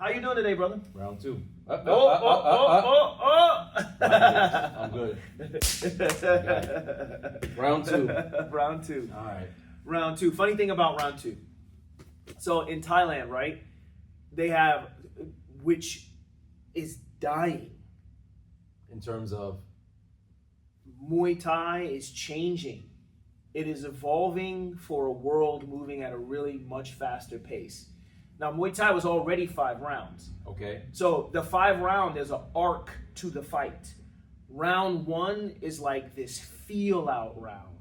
How you doing today, brother? Round two. I'm good. Round two. Round two. All right. Round two. Funny thing about round two. So in Thailand, right, they have, which is dying. In terms of? Muay Thai is changing. It is evolving for a world moving at a really much faster pace. Now, Muay Thai was already 5 rounds. Okay. So the 5 round, there's an arc to the fight. Round 1 is like this feel out round.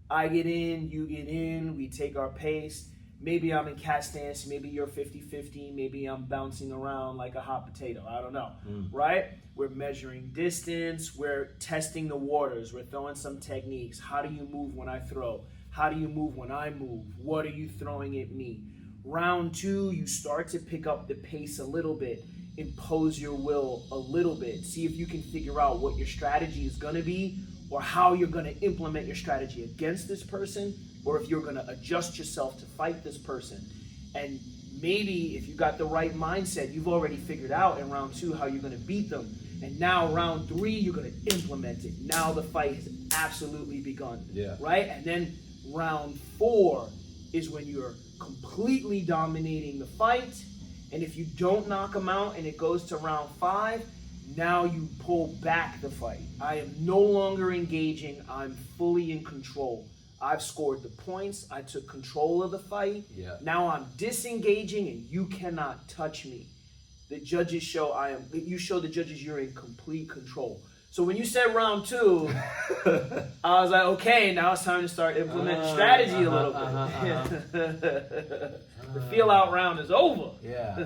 I get in, you get in, we take our pace. Maybe I'm in cat stance, maybe you're 50-50, maybe I'm bouncing around like a hot potato. I don't know, right? We're measuring distance, we're testing the waters, we're throwing some techniques. How do you move when I throw? How do you move when I move? What are you throwing at me? Round 2, you start to pick up the pace a little bit, impose your will a little bit, see if you can figure out what your strategy is gonna be or how you're gonna implement your strategy against this person, or if you're gonna adjust yourself to fight this person. And maybe if you got the right mindset, you've already figured out in round 2 how you're gonna beat them. And now round 3, you're gonna implement it. Now the fight has absolutely begun, right? And then round 4 is when you're completely dominating the fight. And if you don't knock them out and it goes to round 5, now you pull back the fight. I am no longer engaging, I'm fully in control. I've scored the points, I took control of the fight. Now I'm disengaging and you cannot touch me. The judges show you show the judges you're in complete control. So when you said round 2, I was like, okay, now it's time to start implementing strategy a little bit. The feel out round is over. Yeah.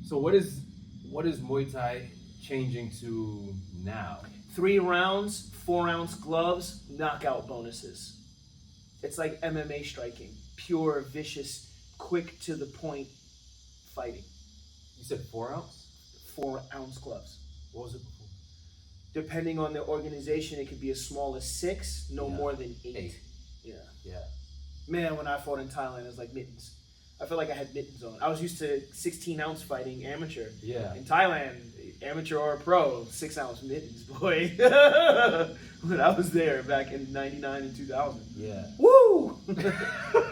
So what is Muay Thai changing to now? 3 rounds, 4-ounce gloves, knockout bonuses. It's like MMA striking. Pure, vicious, quick to the point fighting. You said 4 ounce? 4-ounce gloves. What was it before? Depending on the organization, it could be as small as 6, no more than 8. Yeah. Man, when I fought in Thailand, it was like mittens. I felt like I had mittens on. I was used to 16-ounce fighting amateur. Yeah. In Thailand, amateur or pro, 6-ounce mittens, boy. When I was there back in 99 and 2000. Yeah. Woo!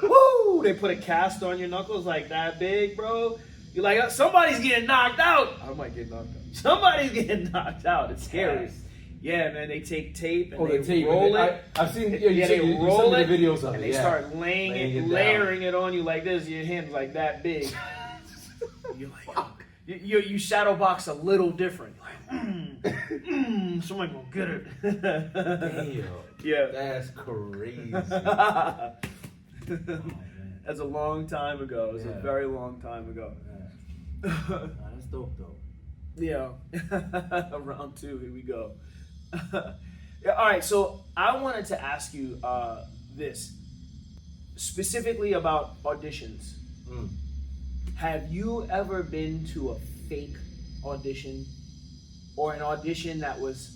Woo! They put a cast on your knuckles like that big, bro. You're like, oh, somebody's getting knocked out. I might get knocked out. Somebody's getting knocked out. It's scary. Yes. Yeah, man, they take tape and the tape, roll it. I've seen they roll it, the videos of and it. they start layering it on you like this. Your hand's like that big. You're like, fuck. You shadow box a little different. Like, somebody gonna get it. Damn. Yeah. That's crazy. That's a long time ago. It was a very long time ago. That's dope, though. Yeah. Round 2, here we go. Yeah, all right, so I wanted to ask you this, specifically about auditions. Have you ever been to a fake audition, or an audition that was,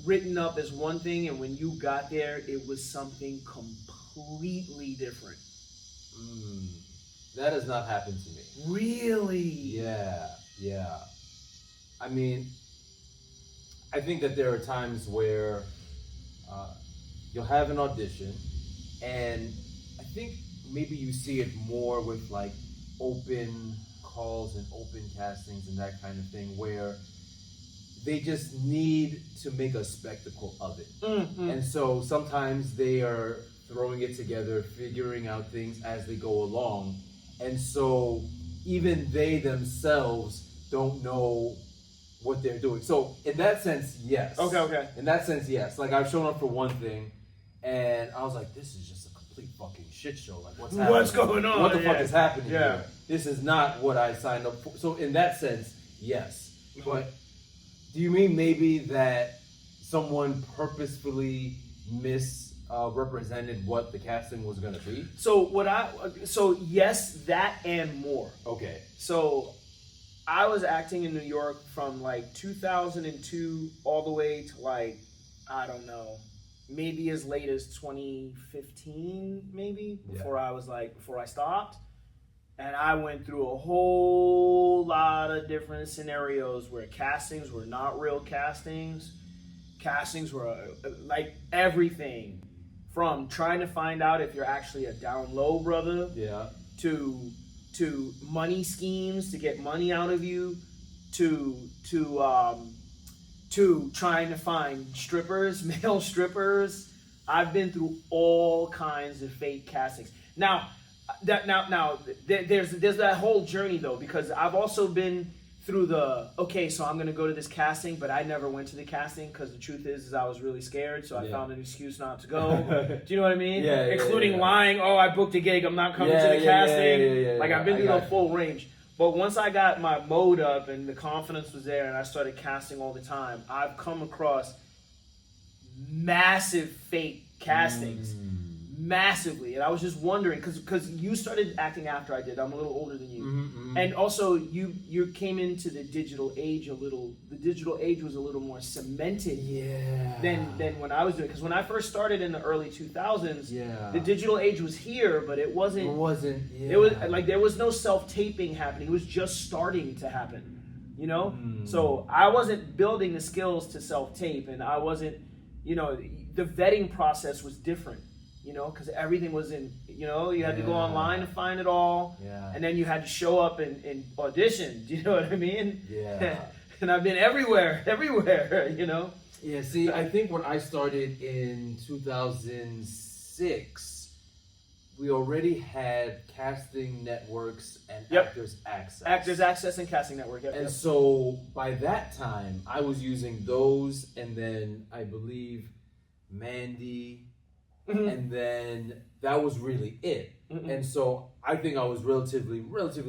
written up as one thing, and when you got there, it was something completely different? That has not happened to me. Really? Yeah. I mean, I think that there are times where you'll have an audition, and I think maybe you see it more with like open calls and open castings and that kind of thing, where they just need to make a spectacle of it. And so sometimes they are throwing it together, figuring out things as they go along. And so even they themselves don't know what they're doing. So in that sense, yes. Okay. In that sense, yes. Like I've shown up for one thing, and I was like, this is just a complete fucking shit show. Like what's happening? What's going on? What the fuck is happening here? This is not what I signed up for. So in that sense, yes. But do you mean maybe that someone purposefully misrepresented what the casting was going to be? So yes, that and more. Okay. So I was acting in New York from like 2002 all the way to like, I don't know, maybe as late as 2015, maybe, before I stopped. And I went through a whole lot of different scenarios where castings were not real castings. Castings were like everything from trying to find out if you're actually a down low brother, Yeah. to money schemes to get money out of you, to trying to find strippers, male strippers. I've been through all kinds of fake castings. Now there's that whole journey though, because I've also been through so I'm gonna go to this casting, but I never went to the casting because the truth is I was really scared, so I found an excuse not to go. Do you know what I mean? Yeah, including lying. Oh, I booked a gig. I'm not coming to the casting. I've been through the full range. But once I got my mode up and the confidence was there, and I started casting all the time, I've come across massive fake castings. Massively. And I was just wondering, because you started acting after I did. I'm a little older than you. And also you came into the digital age the digital age was a little more cemented than when I was doing it. Because when I first started in the early 2000s, the digital age was here, but it wasn't. It was like there was no self-taping happening. It was just starting to happen, you know? So I wasn't building the skills to self-tape, and I wasn't, the vetting process was different. Because everything was in, you had to go online to find it all. And then you had to show up and audition. Do you know what I mean? Yeah. And I've been everywhere. Yeah, see, I think when I started in 2006, we already had casting networks and Actors Access. Actors Access and Casting Network. And so by that time, I was using those, and then I believe Mandy. And then that was really it. And so I think I was relatively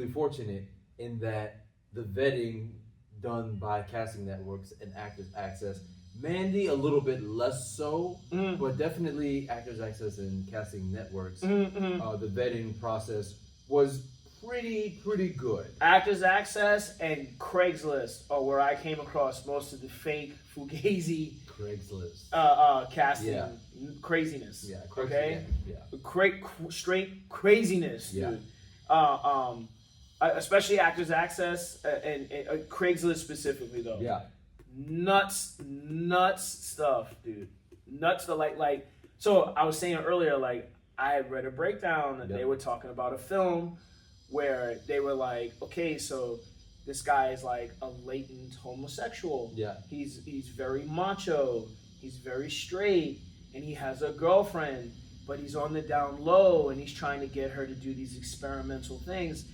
fortunate in that the vetting done by casting networks and Actors Access, Mandy a little bit less so, but definitely Actors Access and casting networks, the vetting process was pretty good. Actors Access and Craigslist are where I came across most of the fake Fugazi Craigslist casting craziness. Yeah, okay. Yeah. Straight craziness, dude. Especially Actors Access and Craigslist specifically though. Yeah. Nuts stuff, dude. Nuts to like. So I was saying earlier, like I had read a breakdown that they were talking about a film where they were like, okay, so this guy is like a latent homosexual. Yeah. He's very macho. He's very straight, and he has a girlfriend, but he's on the down low, and he's trying to get her to do these experimental things.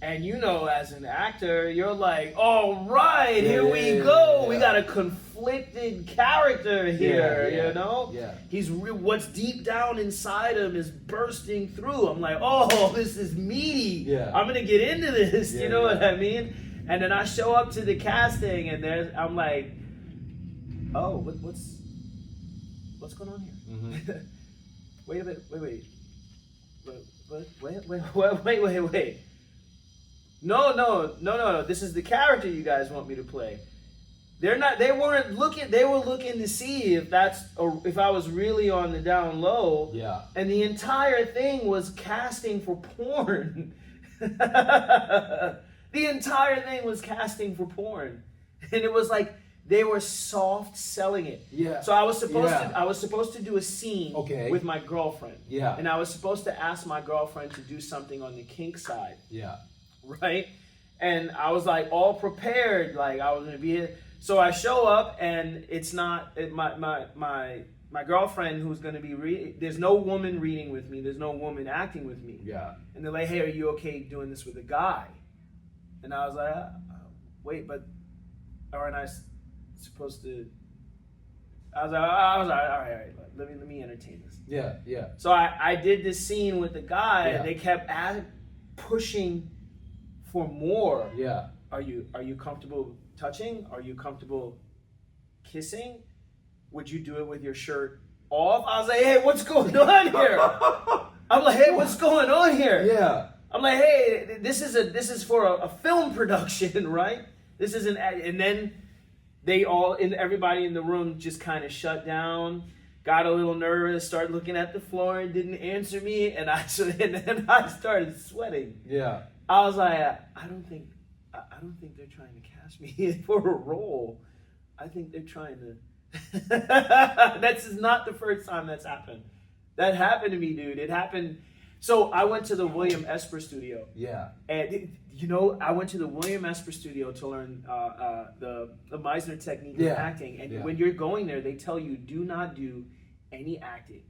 And as an actor, you're like, all right, here we go. We got a conflicted character here, Yeah. He's what's deep down inside him is bursting through. I'm like, oh, this is meaty. Yeah. I'm gonna get into this. Yeah, you know what I mean? And then I show up to the casting, and I'm like, oh, what's going on here? Wait a minute. Wait. No. This is the character you guys want me to play. They weren't looking. They were looking to see if I was really on the down low. Yeah. And the entire thing was casting for porn. The entire thing was casting for porn, and it was like they were soft selling it. Yeah. So I was supposed to do a scene with my girlfriend. Yeah. And I was supposed to ask my girlfriend to do something on the kink side. Yeah. Right? And I was like all prepared, like I was gonna be here. So I show up, and it's not my girlfriend who's gonna be there's no woman reading with me, there's no woman acting with me. Yeah. And they're like, hey, are you okay doing this with a guy? And I was like, wait, but aren't I supposed to? I was like, all right, let me entertain this. Yeah. So I did this scene with the guy, and they kept pushing for more. Yeah. Are you comfortable touching? Are you comfortable kissing? Would you do it with your shirt off? I was like, hey, what's going on here? I'm like, hey, what's going on here? Yeah. I'm like, hey, this is for a film production, right? This isn't, and then everybody in the room just kind of shut down, got a little nervous, started looking at the floor, and didn't answer me, and then I started sweating. Yeah. I was like, I don't think they're trying to cast me for a role. I think they're trying to. That's not the first time that's happened. That happened to me, dude. It happened. So I went to the William Esper studio. Yeah. And I went to the William Esper studio to learn the Meisner technique of acting. And when you're going there, they tell you do not do any acting.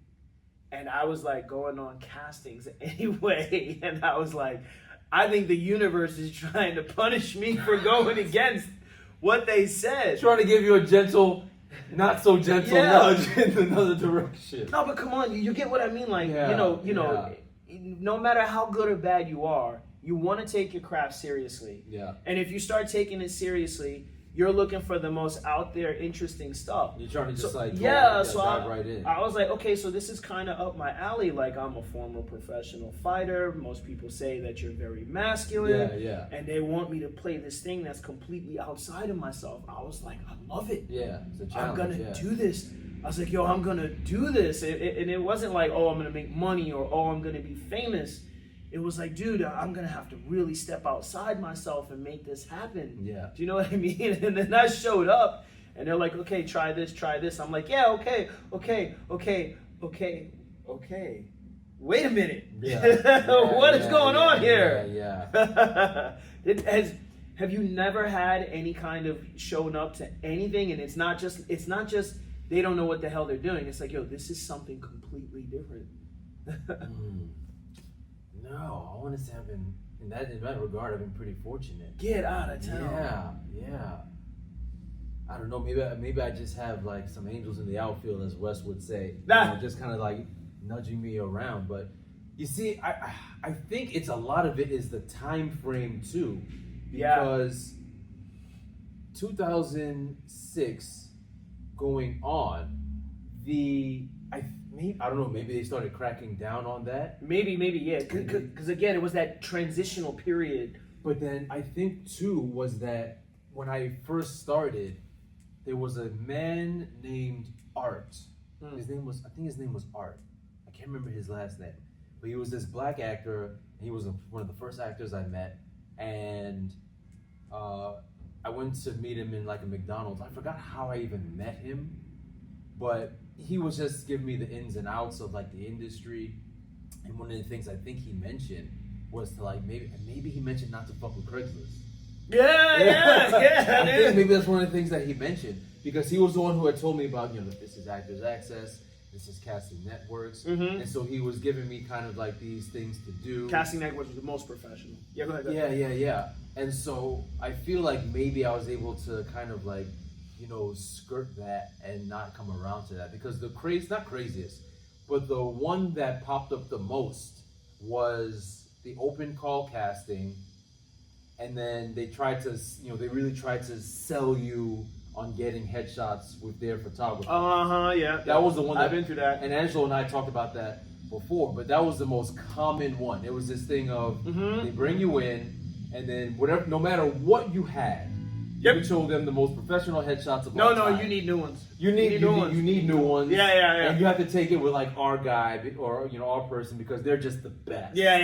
And I was like going on castings anyway, and I was like, I think the universe is trying to punish me for going against what they said. Trying to give you a gentle, not so gentle nudge in another direction. No, but come on, you get what I mean? Like, no matter how good or bad you are, you want to take your craft seriously. Yeah. And if you start taking it seriously, you're looking for the most out there, interesting stuff. You're trying to just dive right in. I was like, okay, so this is kind of up my alley. Like, I'm a former professional fighter. Most people say that you're very masculine. Yeah. And they want me to play this thing that's completely outside of myself. I was like, I love it. Yeah, it's a challenge. I'm gonna do this. I was like, yo, I'm gonna do this. And it wasn't like, oh, I'm gonna make money or oh, I'm gonna be famous. It was like, dude, I'm going to have to really step outside myself and make this happen. Yeah. Do you know what I mean? And then I showed up, and they're like, okay, try this. I'm like, yeah, okay. Wait a minute. What is going on here? Yeah. Have you never had any kind of showing up to anything, and it's not just they don't know what the hell they're doing. It's like, yo, this is something completely different. No, I want to say I've been in that regard. I've been pretty fortunate. Get out of town. Yeah. I don't know. Maybe I just have like some angels in the outfield, as Wes would say. Just kind of like nudging me around. But you see, I think it's a lot of it is the time frame too, because 2006 going on, I don't know, maybe they started cracking down on that. Maybe, yeah. Because again, it was that transitional period. But then I think too was that when I first started, there was a man named Art. I think his name was Art. I can't remember his last name. But he was this black actor, and he was one of the first actors I met. And I went to meet him in like a McDonald's. I forgot how I even met him, but he was just giving me the ins and outs of like the industry. And one of the things I think he mentioned was to like maybe he mentioned not to fuck with Craigslist. Yeah. I think maybe that's one of the things that he mentioned, because he was the one who had told me about, this is Actors Access, this is Casting Networks, and so he was giving me kind of like these things to do. Casting Networks was the most professional. Yeah, go ahead. Yeah. And so I feel like maybe I was able to kind of like, skirt that and not come around to that, because not craziest, but the one that popped up the most was the open call casting, and then they tried to, they really tried to sell you on getting headshots with their photographer. Yeah. That was the one I've been through that. And Angelo and I talked about that before, but that was the most common one. It was this thing of they bring you in, and then no matter what you had, you show them the most professional headshots of all time. No, you need new ones. You need new ones. Yeah. And you have to take it with like our guy or our person, because they're just the best. Yeah.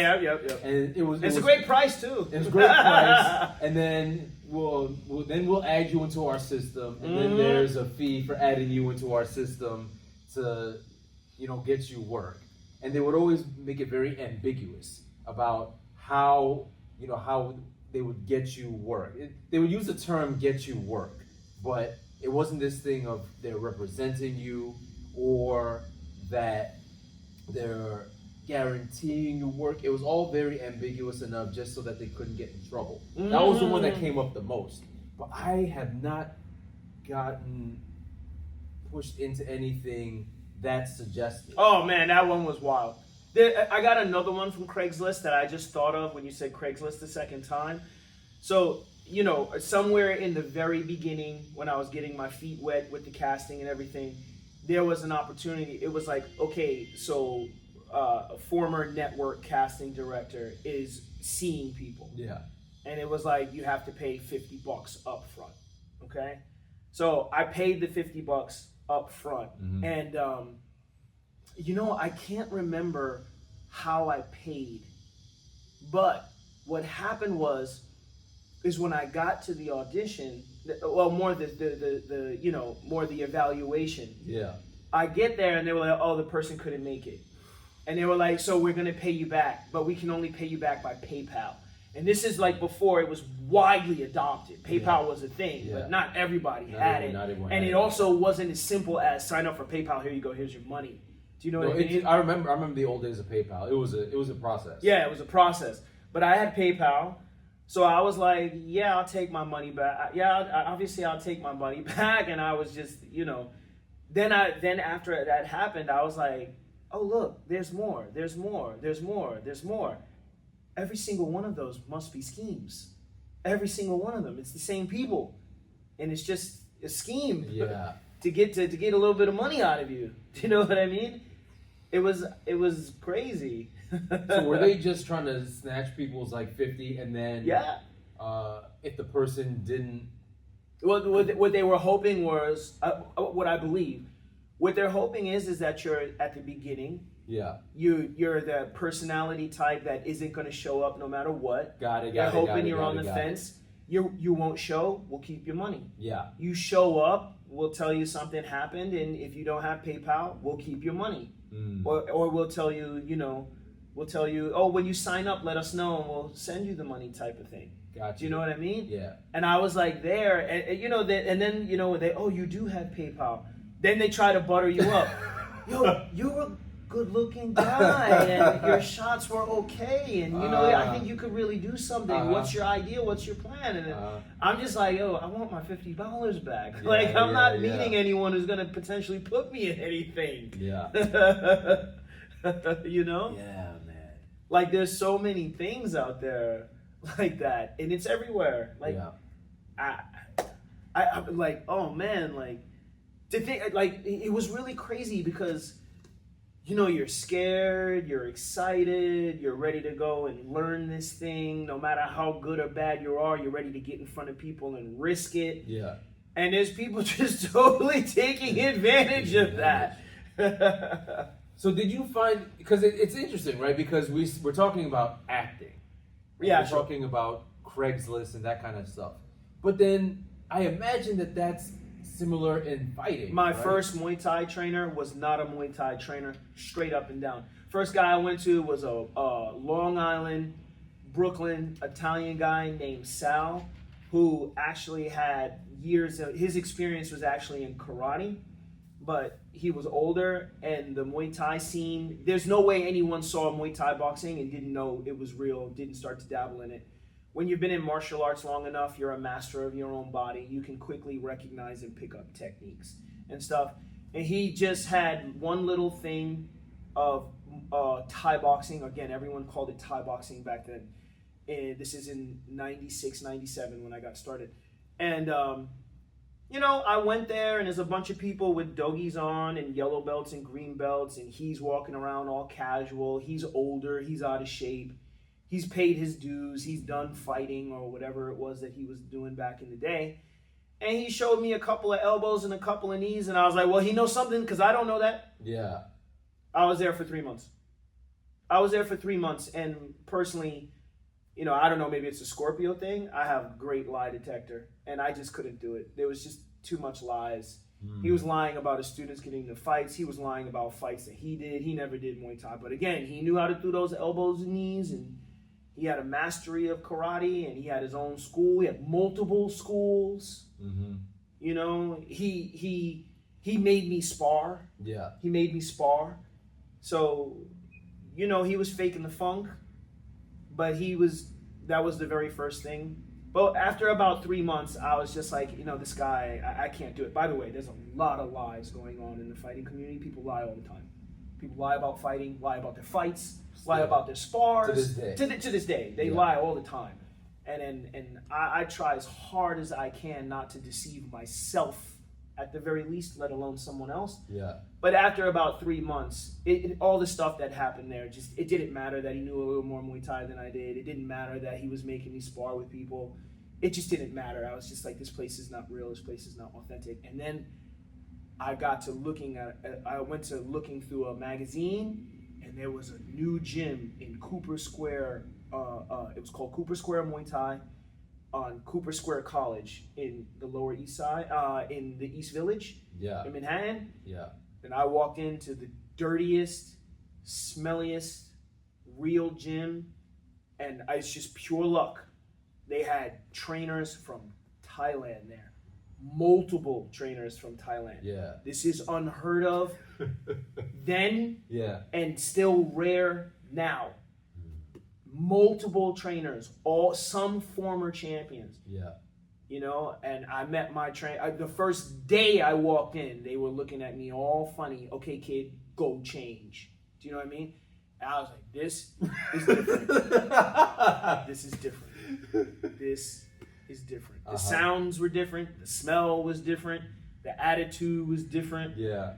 And it's a great price too. It's a great price. And then we'll add you into our system, and then there's a fee for adding you into our system to get you work. And they would always make it very ambiguous about how they would get you work. They would use the term "get you work," but it wasn't this thing of they're representing you or that they're guaranteeing you work. It was all very ambiguous enough just so that they couldn't get in trouble. That was the one that came up the most. But I have not gotten pushed into anything that suggestive. Oh man, that one was wild. I got another one from Craigslist that I just thought of when you said Craigslist the second time. So, somewhere in the very beginning, when I was getting my feet wet with the casting and everything, there was an opportunity. It was like, okay, so a former network casting director is seeing people. Yeah. And it was like, you have to pay $50 up front. Okay? So I paid the $50 up front. And, I can't remember how I paid, but what happened is when I got to the audition, well, more the you know, more the evaluation. Yeah. I get there and they were like, oh, the person couldn't make it. And they were like, so we're going to pay you back, but we can only pay you back by PayPal. And this is like before it was widely adopted. PayPal was a thing, but not everybody had it. And it also wasn't as simple as sign up for PayPal, here you go, here's your money. Do you know what I mean? I remember the old days of PayPal. It was a process. Yeah, it was a process. But I had PayPal. So I was like, yeah, I'll take my money back. Yeah, obviously I'll take my money back. And I was just, you know, then after that happened, I was like, oh, look, there's more. Every single one of those must be schemes. Every single one of them. It's the same people. And it's just a scheme to get a little bit of money out of you. Do you know what I mean? It was crazy. So were they just trying to snatch people's like 50 and then if the person didn't? What they were hoping was what I believe. What they're hoping is that you're at the beginning. Yeah. You're the personality type that isn't going to show up no matter what. They're hoping you're on the fence. You won't show, we'll keep your money. Yeah. You show up, we'll tell you something happened, and if you don't have PayPal, we'll keep your money. Or we'll tell you, oh, when you sign up, let us know, and we'll send you the money type of thing. Gotcha. Do you know what I mean? Yeah. And I was like there, and then you do have PayPal. Then they try to butter you up. Yo, you're a good-looking guy, and your shots were okay, and I think you could really do something. What's your idea? What's your plan? And I'm just like, yo, I want my $50 back. I'm not meeting anyone who's gonna potentially put me in anything. Yeah. You know? Yeah, man. Like, there's so many things out there like that, and it's everywhere. Like, I'm like, oh man, like, to think, like, it was really crazy because, you're scared, you're excited, you're ready to go and learn this thing. No matter how good or bad you are, you're ready to get in front of people and risk it. Yeah. And there's people just totally taking advantage of that. So did you find, because it's interesting, right? Because we're talking about acting. Right? Yeah, we're talking about Craigslist and that kind of stuff. But then I imagine that's similar in fighting. My first Muay Thai trainer was not a Muay Thai trainer, straight up and down. First guy I went to was a Long Island, Brooklyn Italian guy named Sal, who actually had years of, his experience was actually in karate, but he was older, and the Muay Thai scene, there's no way anyone saw Muay Thai boxing and didn't know it was real, didn't start to dabble in it. When you've been in martial arts long enough, you're a master of your own body. You can quickly recognize and pick up techniques and stuff. And he just had one little thing of Thai boxing. Again, everyone called it Thai boxing back then. And this is in 96, 97 when I got started. And, I went there and there's a bunch of people with doggies on and yellow belts and green belts. And he's walking around all casual. He's older. He's out of shape. He's paid his dues. He's done fighting or whatever it was that he was doing back in the day. And he showed me a couple of elbows and a couple of knees. And I was like, well, he knows something because I don't know that. Yeah. I was there for 3 months. And personally, I don't know, maybe it's a Scorpio thing. I have great lie detector. And I just couldn't do it. There was just too much lies. He was lying about his students getting into fights. He was lying about fights that he did. He never did Muay Thai. But again, he knew how to do those elbows and knees, and he had a mastery of karate, and he had his own school. He had multiple schools. Mm-hmm. He made me spar. Yeah. He made me spar. So, he was faking the funk, but that was the very first thing. But after about 3 months, I was just like, this guy, I can't do it. By the way, there's a lot of lies going on in the fighting community. People lie all the time. People lie about fighting, lie about their fights, lie about their spars. To this day. They lie all the time. And I try as hard as I can not to deceive myself at the very least, let alone someone else. Yeah. But after about 3 months, all the stuff that happened there, it didn't matter that he knew a little more Muay Thai than I did. It didn't matter that he was making me spar with people. It just didn't matter. I was just like, this place is not real. This place is not authentic. And then I went to looking through a magazine, and there was a new gym in Cooper Square, it was called Cooper Square Muay Thai on Cooper Square College in the Lower East Side, in the East Village, in Manhattan. Yeah. And I walked into the dirtiest, smelliest, real gym, and it's just pure luck. They had trainers from Thailand there. Multiple trainers from Thailand. Yeah. This is unheard of then and still rare now. Multiple trainers, some former champions. Yeah. You know, and I met my the first day I walked in, they were looking at me all funny. Okay, kid, go change. Do you know what I mean? And I was like, this is different. This is different. This is different. The sounds were different. The smell was different. The attitude was different. Yeah.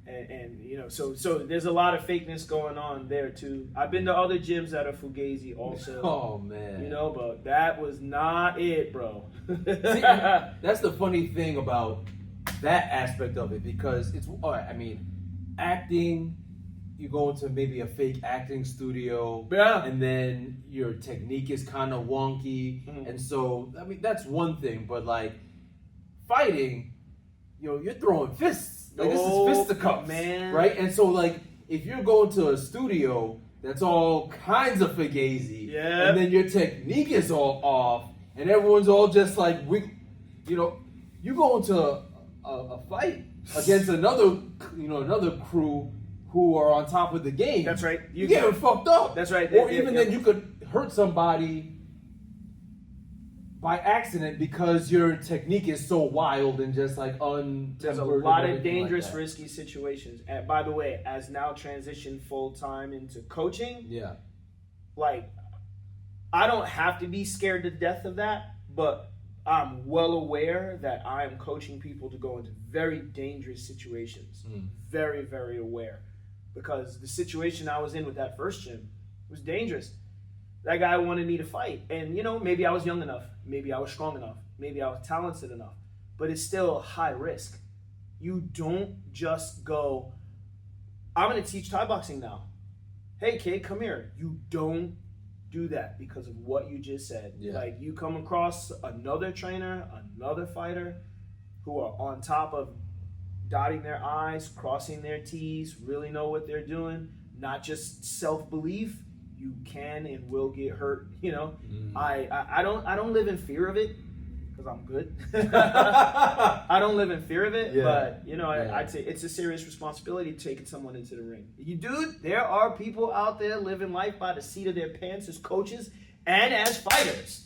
And you know, so there's a lot of fakeness going on there too. I've been to other gyms that are fugazi also. Oh man. You know, but that was not it, bro. See, that's the funny thing about that aspect of it, because it's all right. I mean, acting. You go into maybe a fake acting studio, and then your technique is kind of wonky, and so I mean that's one thing. But like fighting, you know, you're throwing fists. Like this is fisticuffs, man. Right? And so like if you're going to a studio that's all kinds of fugazi, and then your technique is all off, and everyone's all just like you know, you go into a fight against another crew who are on top of the game. That's right. You getting fucked up. That's right. Or even then you could hurt somebody by accident because your technique is so wild and just like There's a lot of dangerous, risky situations. And by the way, as now transitioned full time into coaching, like I don't have to be scared to death of that, but I'm well aware that I am coaching people to go into very dangerous situations. Very, very aware. Because the situation I was in with that first gym was dangerous. That guy wanted me to fight. And, you know, maybe I was young enough. Maybe I was strong enough. Maybe I was talented enough. But it's still high risk. You don't just go, I'm going to teach Thai boxing now. Hey, kid, come here. You don't do that because of what you just said. Like, you come across another trainer, another fighter who are on top of dotting their I's, crossing their T's, really know what they're doing, not just self-belief. You can and will get hurt, you know. I don't live in fear of it because I'm good. I don't live in fear of it, but you know, I'd say it's a serious responsibility taking someone into the ring. Dude, there are people out there living life by the seat of their pants as coaches and as fighters.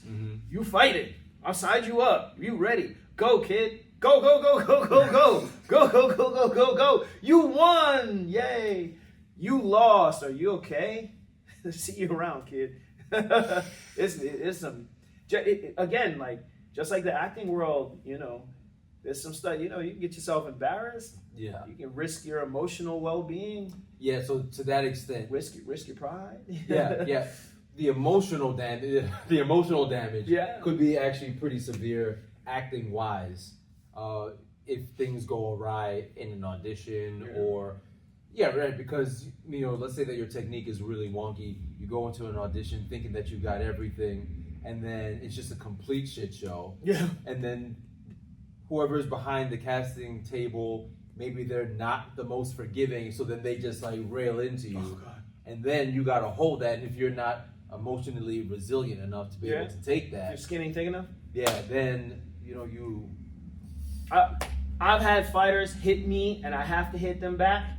You fighting. I'll side you up. You ready? Go, kid. Go, go, go, go, go, go. Go, go, go, go, go, go. You won. Yay. You lost. Are you okay? See you around, kid. It's some, again, like, just like the acting world, you know, there's some stuff, you know, you can get yourself embarrassed. You can risk your emotional well-being. So to that extent. Risk your pride. The emotional damage could be actually pretty severe acting wise. If things go awry in an audition or because, you know, let's say that your technique is really wonky. You go into an audition thinking that you got everything, and then it's just a complete shit show. And then whoever's behind the casting table, maybe they're not the most forgiving, so then they just like rail into you. And then you gotta hold that, and if you're not emotionally resilient enough to be able to take that. You're skinny thick enough? Then, you know, you... I've had fighters hit me, and I have to hit them back.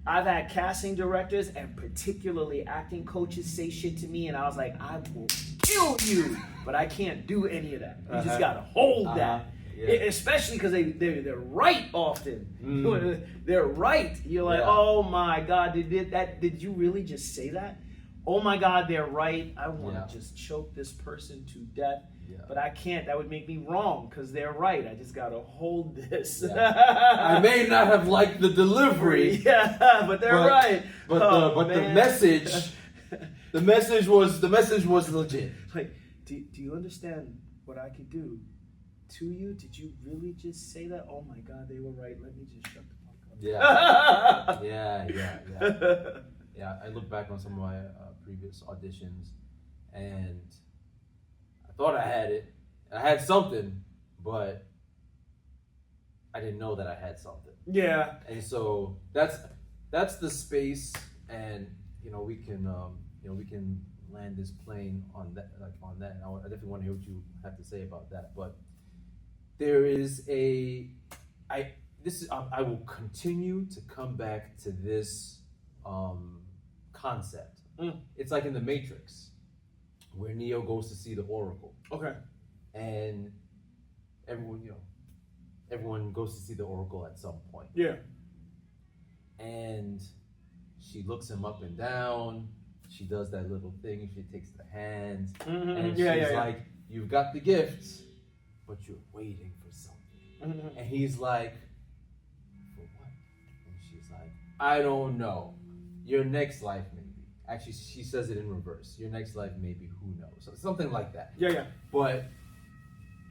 I've had casting directors and particularly acting coaches say shit to me, and I was like, I will kill you, but I can't do any of that. You just gotta hold that, especially because they're right often. They're right. You're like, oh my God, did you really just say that? Oh my God, they're right. I want to just choke this person to death. But I can't. That would make me wrong because they're right. I just got to hold this. I may not have liked the delivery. But they're right. But the message was legit. Like, do you understand what I could do to you? Did you really just say that? Oh my God, they were right. Let me just shut the fuck up. Yeah. I look back on some of my previous auditions, and I thought I had it. I had something, but I didn't know that I had something. Yeah. And so that's the space, and we can we can land this plane on that, And I definitely want to hear what you have to say about that. But there is I will continue to come back to this concept. It's like in the Matrix, where Neo goes to see the Oracle. Okay. And everyone goes to see the Oracle at some point. Yeah. And she looks him up and down. She does that little thing. She takes the hands, and she's like, "You've got the gift, but you're waiting for something." And he's like, "For what?" And she's like, "I don't know. Your next life, maybe." Actually, she says it in reverse. Your next life, maybe. Who knows? So, something like that. Yeah. But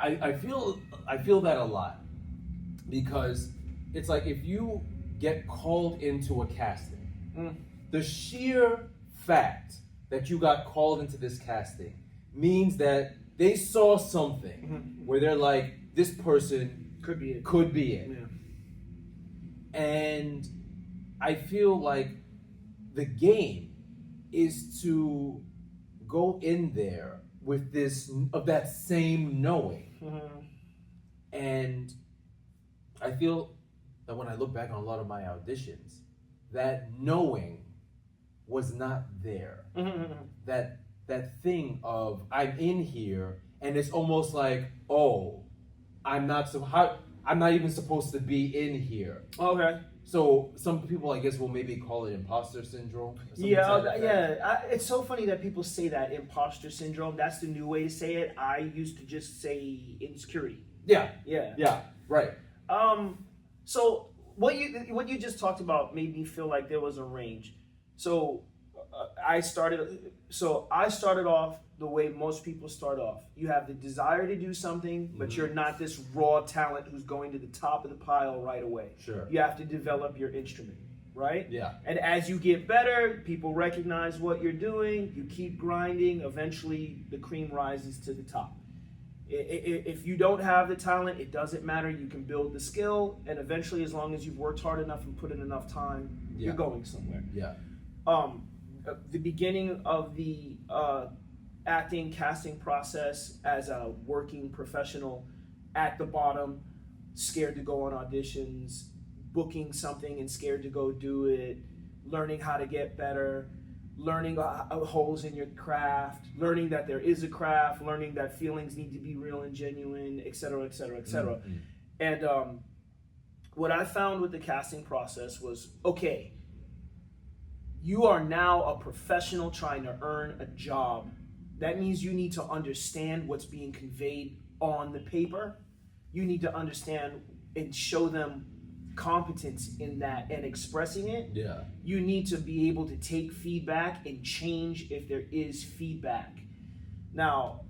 I feel that a lot, because it's like if you get called into a casting, the sheer fact that you got called into this casting means that they saw something where they're like, this person could be it. Yeah. And I feel like the game is to go in there with that same knowing. And I feel that when I look back on a lot of my auditions, that knowing was not there. That thing of, I'm in here, and it's almost like, oh, I'm not even supposed to be in here. Okay. So some people, I guess, will maybe call it imposter syndrome. It's so funny that people say that, imposter syndrome. That's the new way to say it. I used to just say insecurity. Yeah. Right. So what you just talked about made me feel like there was a range. So I started off the way most people start off. You have the desire to do something, but you're not this raw talent who's going to the top of the pile right away. Sure. You have to develop your instrument, right? Yeah. And as you get better, people recognize what you're doing. You keep grinding. Eventually, the cream rises to the top. If you don't have the talent, it doesn't matter. You can build the skill, and eventually, as long as you've worked hard enough and put in enough time, you're going somewhere. Yeah. The beginning of the acting casting process as a working professional, at the bottom, scared to go on auditions, booking something and scared to go do it, learning how to get better, learning holes in your craft, learning that there is a craft, learning that feelings need to be real and genuine, etc., etc., etc. And what I found with the casting process was, okay, you are now a professional trying to earn a job. That means you need to understand what's being conveyed on the paper. You need to understand and show them competence in that and expressing it. Yeah. You need to be able to take feedback and change if there is feedback. Now,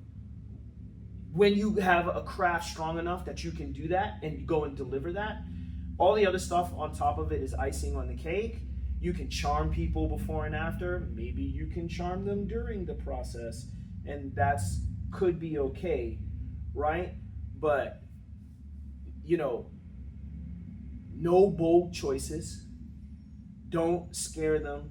when you have a craft strong enough that you can do that and go and deliver that, all the other stuff on top of it is icing on the cake. You can charm people before and after. Maybe you can charm them during the process, and that's could be okay, right? But, no bold choices. Don't scare them.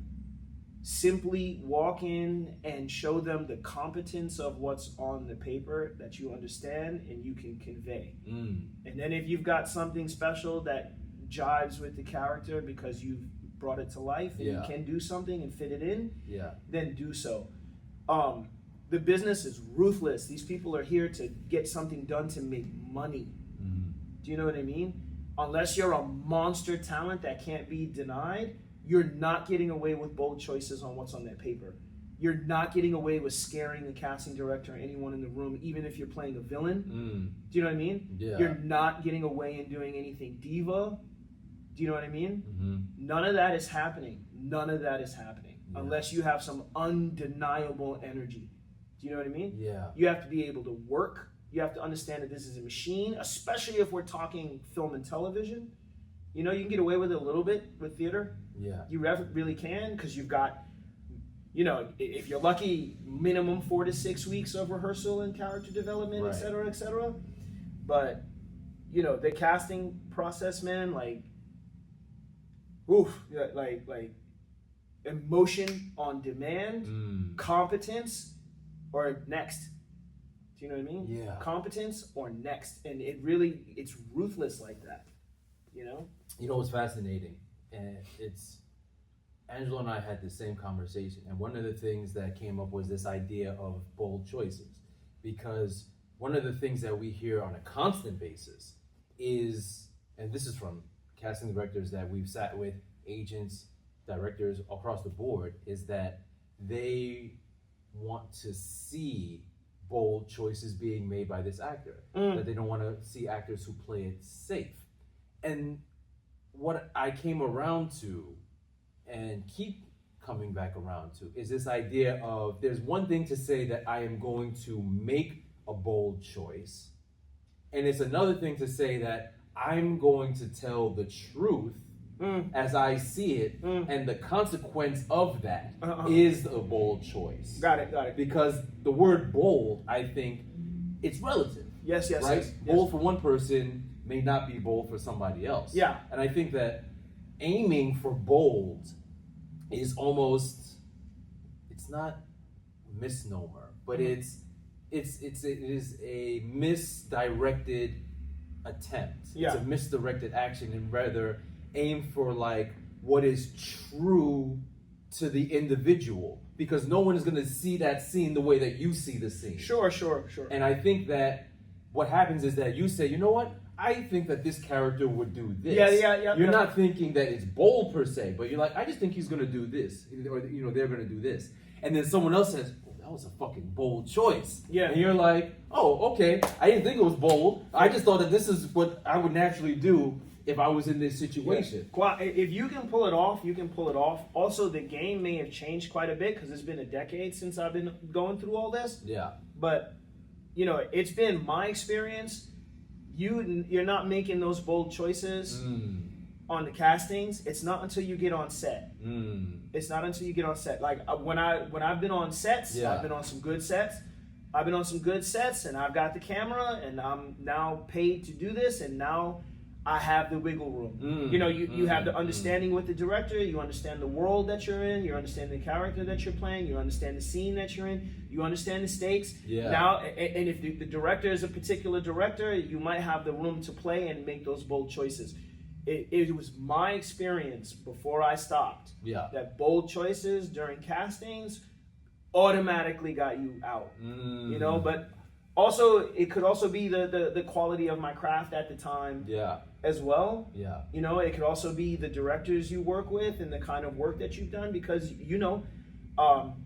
Simply walk in and show them the competence of what's on the paper that you understand and you can convey. And then if you've got something special that jives with the character because you've brought it to life and you can do something and fit it in, then do so. The business is ruthless. These people are here to get something done to make money. Do you know what I mean? Unless you're a monster talent that can't be denied, you're not getting away with bold choices on what's on that paper. You're not getting away with scaring the casting director or anyone in the room, even if you're playing a villain. Do you know what I mean? Yeah. You're not getting away and doing anything diva. Do you know what I mean? None of that is happening. Unless you have some undeniable energy. Do you know what I mean? Yeah. You have to be able to work. You have to understand that this is a machine, especially if we're talking film and television. You can get away with it a little bit with theater. Yeah. You really can, because you've got you know, if you're lucky, minimum 4 to 6 weeks of rehearsal and character development, Right. et cetera, et cetera. But, you know, the casting process, man, like, oof, like emotion on demand, competence, or next. Do you know what I mean? Yeah. Competence or next. And it's ruthless like that, you know? You know what's fascinating? And it's, Angelo and I had the same conversation, and one of the things that came up was this idea of bold choices. Because one of the things that we hear on a constant basis is, and this is from casting directors that we've sat with, agents, directors across the board, is that they want to see bold choices being made by this actor. That they don't want to see actors who play it safe. And what I came around to and keep coming back around to is this idea of, there's one thing to say that I am going to make a bold choice, and it's another thing to say that I'm going to tell the truth as I see it, and the consequence of that is a bold choice. Got it. Because the word bold, I think, it's relative. Yes, right? yes. Bold for one person may not be bold for somebody else. Yeah. And I think that aiming for bold is almost, it's not misnomer, but it is a misdirected attempt. Yeah. It's a misdirected action, and rather aim for like what is true to the individual, because no one is going to see that scene the way that you see the scene. Sure. And I think that what happens is that you say, you know what? I think that this character would do this. Yeah. You're not thinking that it's bold per se, but you're like, I just think he's going to do this, or you know, they're going to do this. And then someone else says, oh, that was a fucking bold choice. Yeah. And you're like, oh, okay. I didn't think it was bold. I just thought that this is what I would naturally do if I was in this situation. Yeah. If you can pull it off, you can pull it off. Also, the game may have changed quite a bit because it's been a decade since I've been going through all this. Yeah. But, you know, it's been my experience. You're not making those bold choices on the castings. It's not until you get on set. It's not until you get on set. Like when I've been on sets, I've been on some good sets. And I've got the camera, and I'm now paid to do this, and now I have the wiggle room. You know, you have the understanding with the director, you understand the world that you're in, you understand the character that you're playing, you understand the scene that you're in, you understand the stakes. Yeah. Now, and if the director is a particular director, you might have the room to play and make those bold choices. It was my experience before I stopped that bold choices during castings automatically got you out. You know, but also it could also be the quality of my craft at the time as well. You know, it could also be the directors you work with and the kind of work that you've done, because, you know,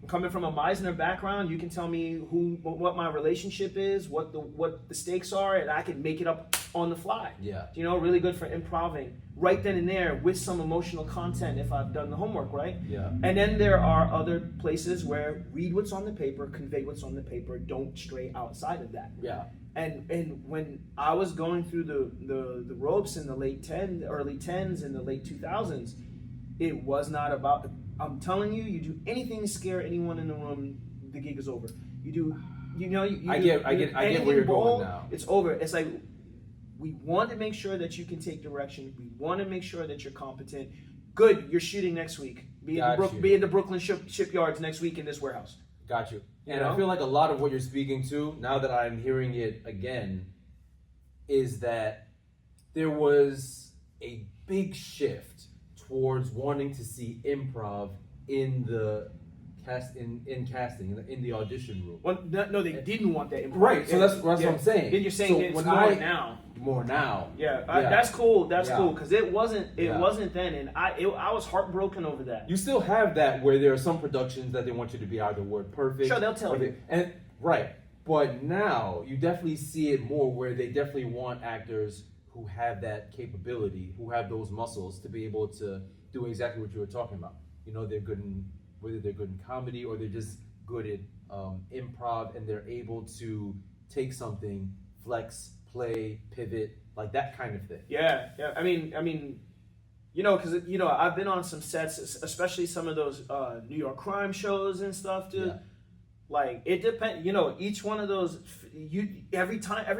coming from a Meisner background, you can tell me what my relationship is, what the stakes are, and I can make it up on the fly. You know, really good for improving right then and there with some emotional content if I've done the homework, right? And then there are other places where read what's on the paper, convey what's on the paper, don't stray outside of that. And when I was going through the ropes in the early 10s and the late 2000s, it was not about, I'm telling you, you do anything to scare anyone in the room, the gig is over. You do, you know, I get where you're going now. It's over. It's like, we want to make sure that you can take direction. We want to make sure that you're competent. Good, you're shooting next week. Be in the Brooklyn shipyards next week in this warehouse. Got you. And know? I feel like a lot of what you're speaking to, now that I'm hearing it again, is that there was a big shift towards wanting to see improv in the casting, in the audition room. Well, no, they didn't want that improv. Right, so that's what I'm saying. Then you're saying so it's when more now. More now. That's cool. That's cool, because it wasn't then, and I was heartbroken over that. You still have that where there are some productions that they want you to be either word perfect. Sure, they'll tell you. Right, but now you definitely see it more where they definitely want actors who have that capability, who have those muscles to be able to do exactly what you were talking about. You know, they're good in, whether they're good in comedy or they're just good at improv, and they're able to take something, flex, play, pivot, like that kind of thing. Yeah. I mean, You know, because I've been on some sets, especially some of those New York crime shows and stuff, dude. Yeah. Like it depends. Each one of those, every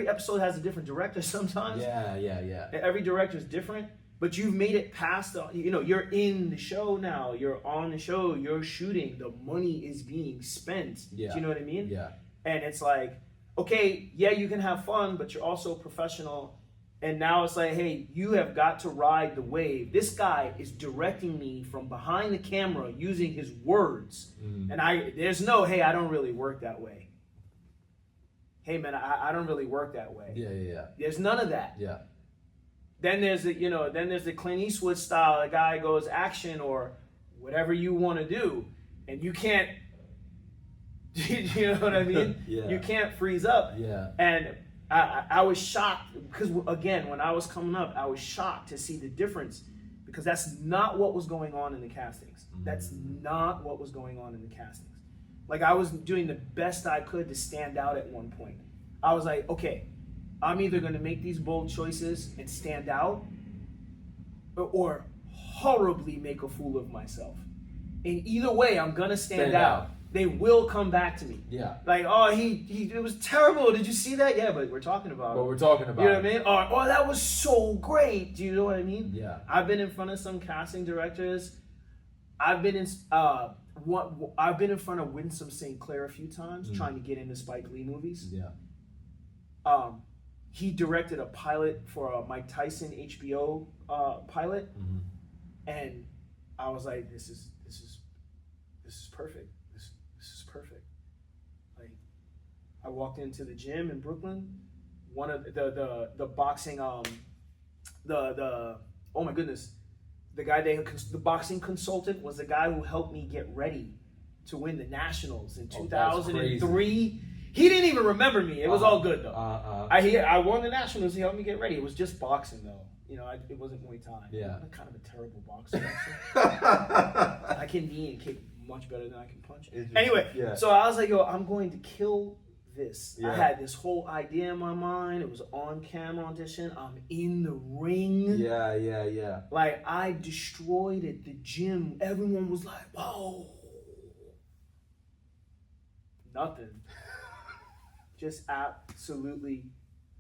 episode has a different director. Sometimes. Yeah. Every director is different, but you've made it past. You're in the show now. You're on the show. You're shooting. The money is being spent. Yeah. Do you know what I mean? Yeah. And it's like, okay, yeah, you can have fun, but you're also a professional. And now it's like, hey, you have got to ride the wave. This guy is directing me from behind the camera using his words. Mm. And there's no, hey, I don't really work that way. Hey, man, I don't really work that way. Yeah. There's none of that. Yeah. Then there's the Clint Eastwood style. The guy goes action or whatever you want to do. And you can't, you know what I mean? Yeah. You can't freeze up. Yeah. And I was shocked because, again, when I was coming up, I was shocked to see the difference because that's not what was going on in the castings. That's not what was going on in the castings. Like, I was doing the best I could to stand out at one point. I was like, okay, I'm either going to make these bold choices and stand out or horribly make a fool of myself. And either way, I'm going to stand out. They will come back to me. Yeah. Like, oh, it was terrible. Did you see that? Yeah, but we're talking about it. What we're talking about. You know what I mean? Or, oh, that was so great. Do you know what I mean? Yeah. I've been in front of some casting directors. I've been in front of Winsome St. Clair a few times, trying to get into Spike Lee movies. Yeah. He directed a pilot for a Mike Tyson HBO pilot, and I was like, this is perfect. This is perfect. Like, I walked into the gym in Brooklyn. One of the boxing oh my goodness, the boxing consultant was the guy who helped me get ready to win the nationals in 2003. He didn't even remember me. It was all good though. I won the nationals. He helped me get ready. It was just boxing though. It wasn't Muay Thai. Yeah. I'm kind of a terrible boxer. I can knee and kick much better than I can punch. Anyway, so I was like, yo, I'm going to kill this. I had this whole idea in my mind. It was on camera audition. I'm in the ring. Yeah. Like, I destroyed it. The gym, everyone was like, whoa. Nothing. Just absolutely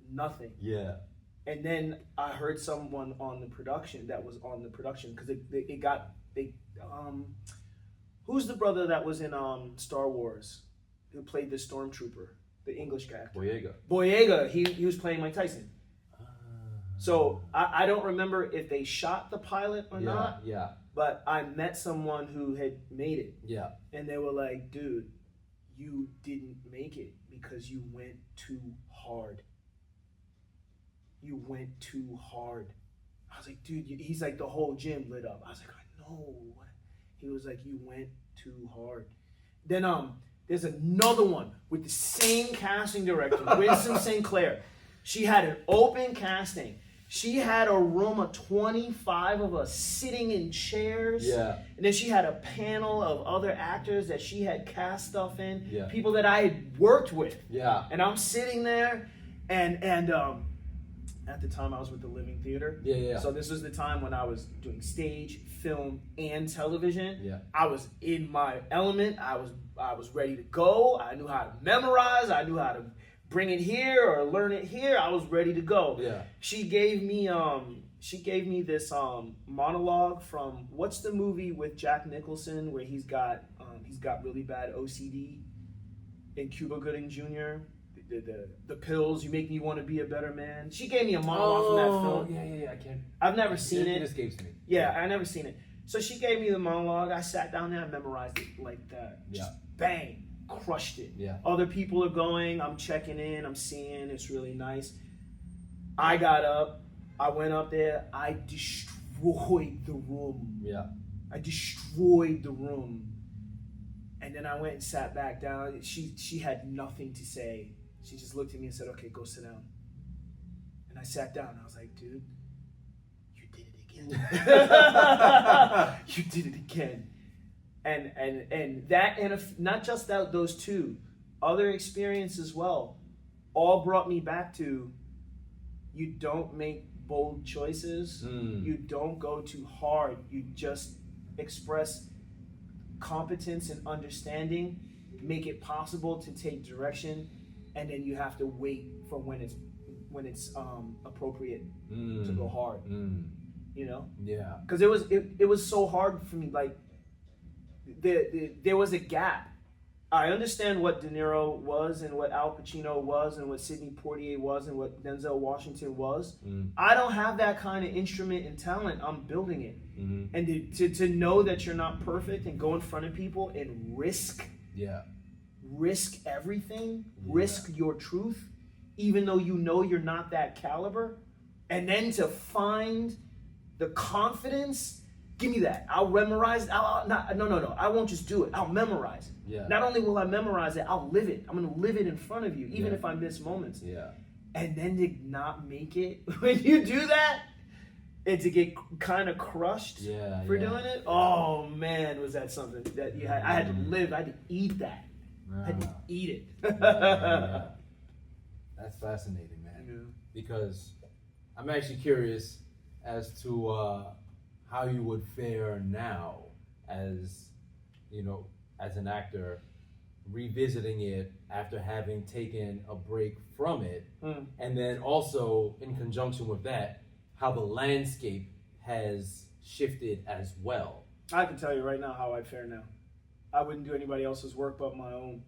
nothing. Yeah. And then I heard someone on the production because who's the brother that was in Star Wars who played the stormtrooper, the English guy? Boyega. He was playing Mike Tyson. So I don't remember if they shot the pilot or not. Yeah. But I met someone who had made it. Yeah. And they were like, dude, you didn't make it because you went too hard. You went too hard. I was like, dude, he's like, the whole gym lit up. I was like, I know. He was like, you went too hard. Then there's another one with the same casting director, Winston St. Clair. She had an open casting. She had a room of 25 of us sitting in chairs. Yeah. And then she had a panel of other actors that she had cast stuff in. Yeah. People that I had worked with. Yeah. And I'm sitting there and at the time I was with the Living Theater. Yeah. So this was the time when I was doing stage, film, and television. Yeah. I was in my element. I was ready to go. I knew how to memorize. I knew how to bring it here or learn it here. I was ready to go. Yeah. She gave me this monologue from, what's the movie with Jack Nicholson where he's got really bad OCD, in Cuba Gooding Jr. The pills, you make me want to be a better man. She gave me a monologue from that film. Yeah. I can't. I've never seen it. It escapes me. Yeah, I never seen it. So she gave me the monologue. I sat down there, I memorized it like that. Just bang, crushed it. Yeah. Other people are going. I'm checking in. I'm seeing. It's really nice. I got up. I went up there. I destroyed the room. Yeah. I destroyed the room. And then I went and sat back down. She had nothing to say. She just looked at me and said, okay, go sit down. And I sat down. I was like, dude, you did it again. You did it again. And that, and not just that, those two, other experiences as well, all brought me back to, you don't make bold choices. You don't go too hard. You just express competence and understanding, make it possible to take direction, and then you have to wait for when it's appropriate to go hard. You know? Yeah. Because it was so hard for me. Like there was a gap. I understand what De Niro was and what Al Pacino was and what Sidney Poitier was and what Denzel Washington was. I don't have that kind of instrument and talent. I'm building it. And to know that you're not perfect and go in front of people and risk everything, risk your truth, even though you know you're not that caliber, and then to find the confidence. Give me that. I'll memorize it. No. I won't just do it. I'll memorize it. Yeah. Not only will I memorize it, I'll live it. I'm going to live it in front of you, even if I miss moments. Yeah. And then to not make it, when you do that, and to get kind of crushed for doing it, oh man, was that something that you had? I had to live. I had to eat that. I had to eat it. That's fascinating, man. Because I'm actually curious as to how you would fare now as, as an actor, revisiting it after having taken a break from it, and then also in conjunction with that, how the landscape has shifted as well. I can tell you right now how I fare now. I wouldn't do anybody else's work but my own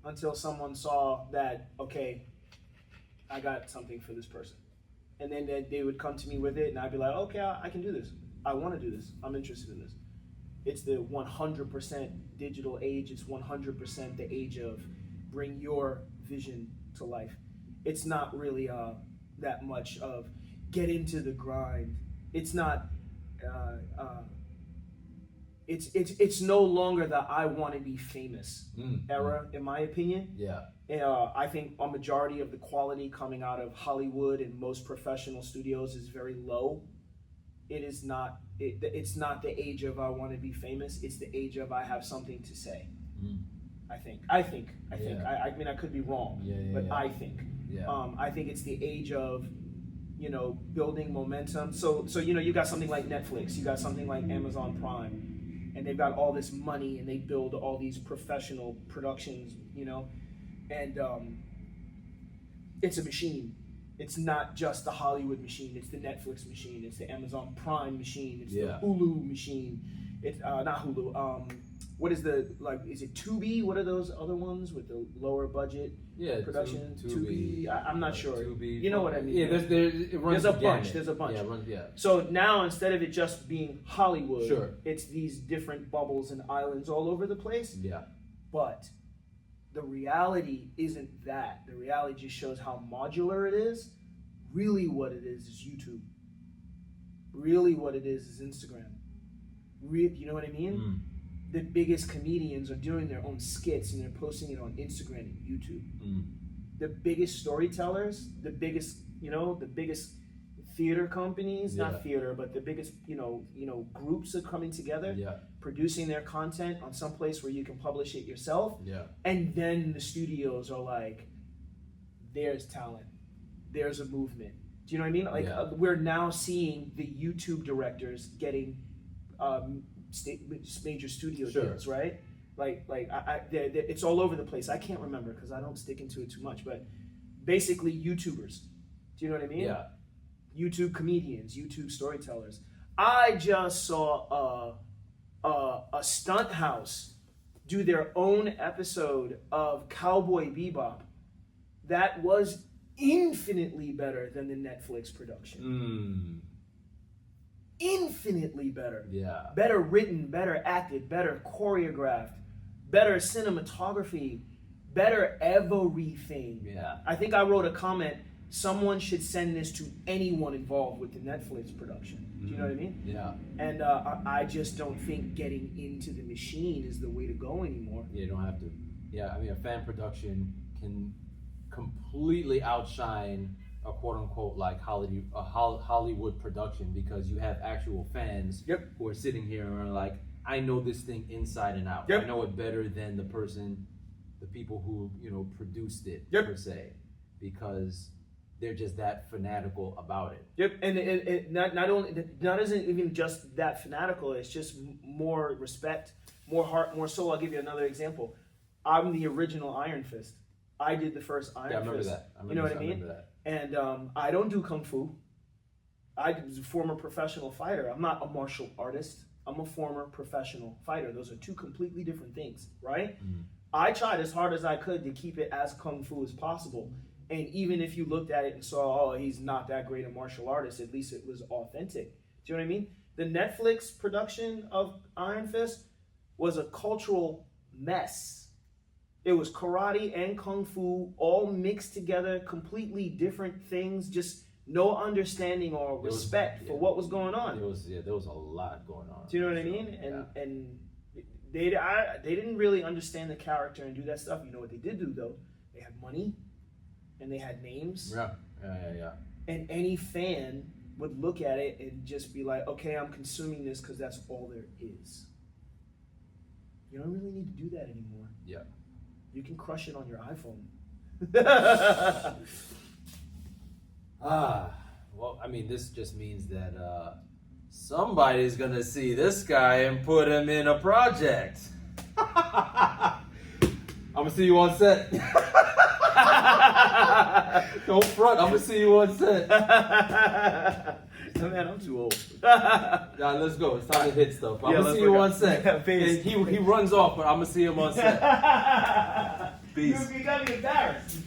until someone saw that, okay, I got something for this person. And then they would come to me with it, and I'd be like, okay, I can do this. I want to do this. I'm interested in this. It's the 100% digital age. It's 100% the age of bring your vision to life. It's not really that much of get into the grind. It's not. It's no longer the I want to be famous era, in my opinion. Yeah. I think a majority of the quality coming out of Hollywood and most professional studios is very low. It is not. It's not the age of I want to be famous. It's the age of I have something to say. I think. I mean, I could be wrong, but I think. I think it's the age of, building momentum. So you got something like Netflix. You got something like Amazon Prime, and they've got all this money and they build all these professional productions. And it's a machine. It's not just the Hollywood machine. It's the Netflix machine. It's the Amazon Prime machine. It's the Hulu machine. It's not Hulu. What is is it Tubi? What are those other ones with the lower budget production? Tubi. I'm not sure. Tubi, you know what I mean? Yeah, there's a bunch. There's a bunch. Yeah. So now instead of it just being Hollywood, it's these different bubbles and islands all over the place. Yeah. But the reality isn't that. The reality just shows how modular it is. Really what it is YouTube. Really what it is Instagram. You know what I mean? The biggest comedians are doing their own skits and they're posting it on Instagram and YouTube. The biggest storytellers, the biggest theater companies, not theater, but the biggest, groups are coming together, producing their content on some place where you can publish it yourself. And then the studios are like, there's talent. There's a movement. Do you know what I mean? We're now seeing the YouTube directors getting major studio deals, right? It's all over the place. I can't remember because I don't stick into it too much, but basically YouTubers. Do you know what I mean? Yeah. YouTube comedians, YouTube storytellers. I just saw a stunt house do their own episode of Cowboy Bebop that was infinitely better than the Netflix production. Infinitely better. Yeah. Better written, better acted, better choreographed, better cinematography, better everything. Yeah. I think I wrote a comment, someone should send this to anyone involved with the Netflix production. Do you know what I mean? Yeah. And I just don't think getting into the machine is the way to go anymore. Yeah, you don't have to. Yeah, I mean, a fan production can completely outshine a quote-unquote Hollywood production because you have actual fans who are sitting here and are like, I know this thing inside and out. I know it better than the people who produced it per se, because they're just that fanatical about it. Yep, and it not isn't even just that fanatical. It's just more respect, more heart, more soul. I'll give you another example. I'm the original Iron Fist. I did the first Iron Fist. Yeah, I remember that. You know what I mean? remember that. And I don't do kung fu. I was a former professional fighter. I'm not a martial artist. I'm a former professional fighter. Those are two completely different things, right? Mm-hmm. I tried as hard as I could to keep it as kung fu as possible. And even if you looked at it and saw, oh, he's not that great a martial artist, at least it was authentic. Do you know what I mean? The Netflix production of Iron Fist was a cultural mess. It was karate and kung fu all mixed together, completely different things, just no understanding or respect for what was going on. There was a lot going on. Do you know what I mean? And they didn't really understand the character and do that stuff. You know what they did do though? They had money and they had names. Yeah. And any fan would look at it and just be like, okay, I'm consuming this because that's all there is. You don't really need to do that anymore. Yeah. You can crush it on your iPhone. Well, I mean, this just means that somebody's gonna see this guy and put him in a project. I'm gonna see you on set. Don't front. I'm gonna see you on set. Man, I'm too old. Nah, let's go. It's time to hit stuff. I'm gonna see you on set. And he runs off, but I'm gonna see him on set. Peace. You got me embarrassed.